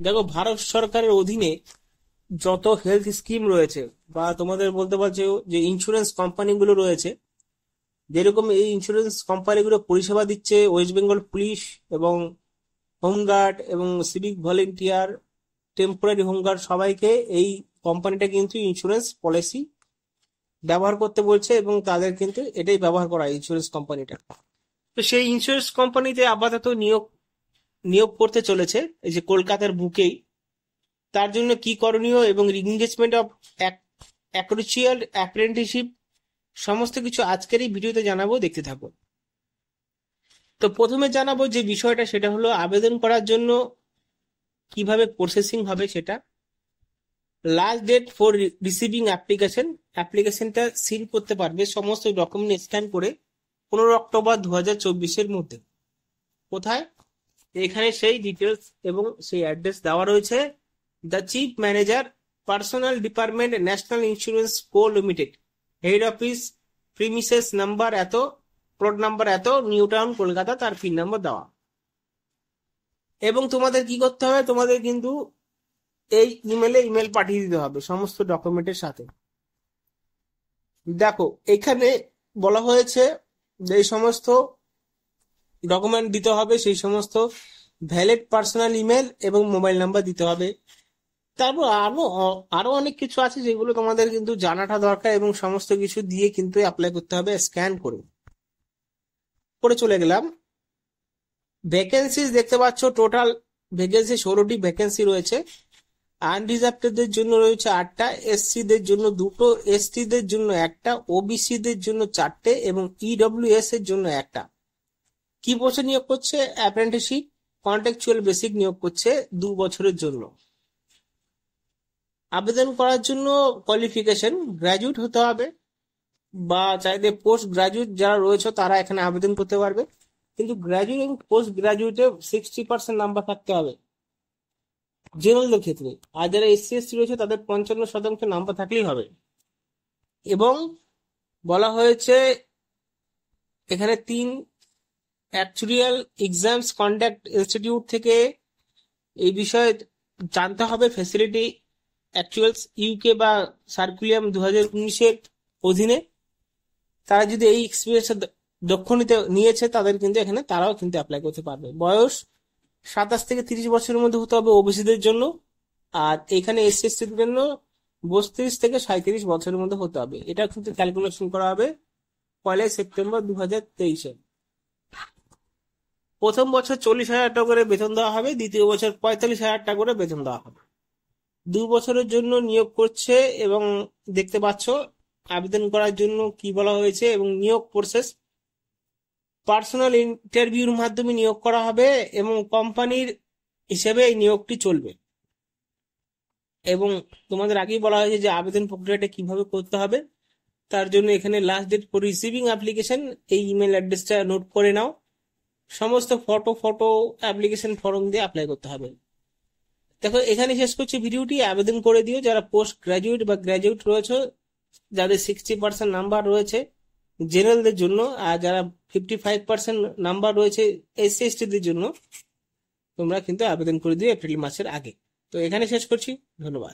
দেখো, ভারত সরকারের অধীনে যত হেলথ স্কিম রয়েছে বা তোমাদের বলতে পারছো যে ইন্স্যুরেন্স কোম্পানিগুলো রয়েছে, যেরকম এই ইন্স্যুরেন্স কোম্পানিগুলো পরিষেবা দিচ্ছে ওয়েস্ট বেঙ্গল পুলিশ এবং হোমগার্ড এবং সিভিক ভলেন্টিয়ার, টেম্পোরারি হোমগার্ড, সবাইকে এই কোম্পানিটা কিন্তু ইন্স্যুরেন্স পলিসি ব্যবহার করতে বলছে এবং তাদের কিন্তু এটাই ব্যবহার করা ইন্স্যুরেন্স কোম্পানিটা। তো সেই ইন্স্যুরেন্স কোম্পানিতে আপাতত নিয়োগ নিয়োগ করতে চলেছে এই যে কলকাতার বুকেই। তার জন্য কি করণীয় এবং এঙ্গেজমেন্ট অফ অ্যাক্রুচিয়াল অ্যাপ্রেন্টিসশিপ সমস্ত কিছু আজকের এই ভিডিওতে জানাবো, দেখতে থাকো। তো প্রথমে জানাবো যে বিষয়টা, সেটা হলো আবেদন করার জন্য কিভাবে প্রসেসিং হবে সেটা। লাস্ট ডেট ফর রিসিভিং অ্যাপ্লিকেশনটা সিল করতে পারবে সমস্ত ডকুমেন্ট স্ক্যান করে 15 অক্টোবর 2024-এর মধ্যে। কোথায়? এখানে সেই ডিটেলস এবং সেই অ্যাড্রেস দেওয়া রয়েছে। The chief manager, personal department, national insurance co limited, head office, premises number এত, প্লট নাম্বার এত, নিউ টাউন, কলকাতা, তার পিন নাম্বার দেওয়া। এবং তোমাদের কি করতে হবে, তোমাদের কিন্তু এই ইমেল পাঠিয়ে দিতে হবে সমস্ত ডকুমেন্টের সাথে। দেখো, এখানে বলা হয়েছে যে এই সমস্ত ডকুমেন্ট দিতে হবে, সেই সমস্ত ভ্যালিড পার্সোনাল ইমেল এবং মোবাইল নাম্বার দিতে হবে। তারপর আরো আরো অনেক কিছু আছে যেগুলো তোমাদের কিন্তু জানাটা দরকার, এবং সমস্ত কিছু দিয়ে কিন্তু অ্যাপ্লাই করতে হবে স্ক্যান করে। পরে চলে গেলাম ভ্যাকেন্সিজ। দেখতে পাচ্ছ টোটাল ভ্যাকেন্সি 16টি ভ্যাকেন্সি রয়েছে। আনরিজার্ভদের জন্য রয়েছে 8টা, এসসি দের জন্য 2টো, এসটি দের জন্য 1টা, ওবিসি দের জন্য 4টে এবং ইডব্লিউএস এর জন্য 1টা। কি বছর নিয়োগ করছে? অ্যাপ্রেন্টিসশিপ কন্ট্রাকচুয়াল বেসিক নিয়োগ করছে 2 বছরের জন্য। আবেদন করার জন্য কোয়ালিফিকেশন গ্র্যাজুয়েট হতে হবে, বা চাইলে পোস্ট গ্রাজুয়েট যারা রয়েছে তারা এখানে আবেদন করতে পারবে। কিন্তু গ্রাজুয়েট এবং পোস্ট গ্রাজুয়েটে 60% নাম্বার থাকতে হবে জেনারেলের ক্ষেত্রে। আর যারা এসসি এসটি রয়েছে তাদের 55% নাম্বার থাকলেই হবে। এবং বলা হয়েছে এখানে 3 অ্যাকচুয়াল এক্সামস কন্ডাক্ট ইনস্টিটিউট থেকে এই বিষয়ে জানতে হবে। ফ্যাসিলিটি অ্যাকচুয়ালস ইউকে বা সার্কুলিয়াম 2019-এর অধীনে তারা যদি এই এক্সপিরিয়েন্স দক্ষ নিয়েছে তাদের কিন্তু এখানে তারাও কিন্তু অ্যাপ্লাই করতে পারবে। বয়স 27 থেকে 30 বছরের মধ্যে হতে হবে ওবিসিদের জন্য, আর এখানে এসসি এসটির জন্য 32 থেকে 37 বছরের মধ্যে হতে হবে। এটা কিন্তু ক্যালকুলেশন করা হবে 1 সেপ্টেম্বর 2023-এ। প্রথম বছর 40,000 টাকা করে বেতন দেওয়া হবে, দ্বিতীয় বছর 45,000 টাকা করে বেতন দেওয়া হবে। 2 বছরের জন্য নিয়োগ করছে। এবং দেখতে পাচ্ছ আবেদন করার জন্য কি বলা হয়েছে এবং নিয়োগ প্রসেস পার্সোনাল ইন্টারভিউর মাধ্যমে নিয়োগ করা হবে এবং কোম্পানির হিসেবে এই নিয়োগটি চলবে। এবং তোমাদের আগেই বলা হয়েছে যে আবেদন প্রক্রিয়াটা কিভাবে করতে হবে। তার জন্য এখানে last date for receiving application, এই ইমেল অ্যাড্রেসটা নোট করে নাও। সমস্ত ফটো অ্যাপ্লিকেশন ফর্ম দিয়ে অ্যাপ্লাই করতে হবে। দেখো, এখানে শেষ করছি ভিডিওটি। আবেদন করে দিও যারা পোস্ট গ্রাজুয়েট বা গ্রাজুয়েট রয়েছে, যাদের 60% নাম্বার রয়েছে জেনারেলদের জন্য, আর যারা 55% নাম্বার রয়েছে এসসি এসটিদের জন্য, তোমরা কিন্তু আবেদন করে দিও এপ্রিল মাসের আগে। তো এখানে শেষ করছি, ধন্যবাদ।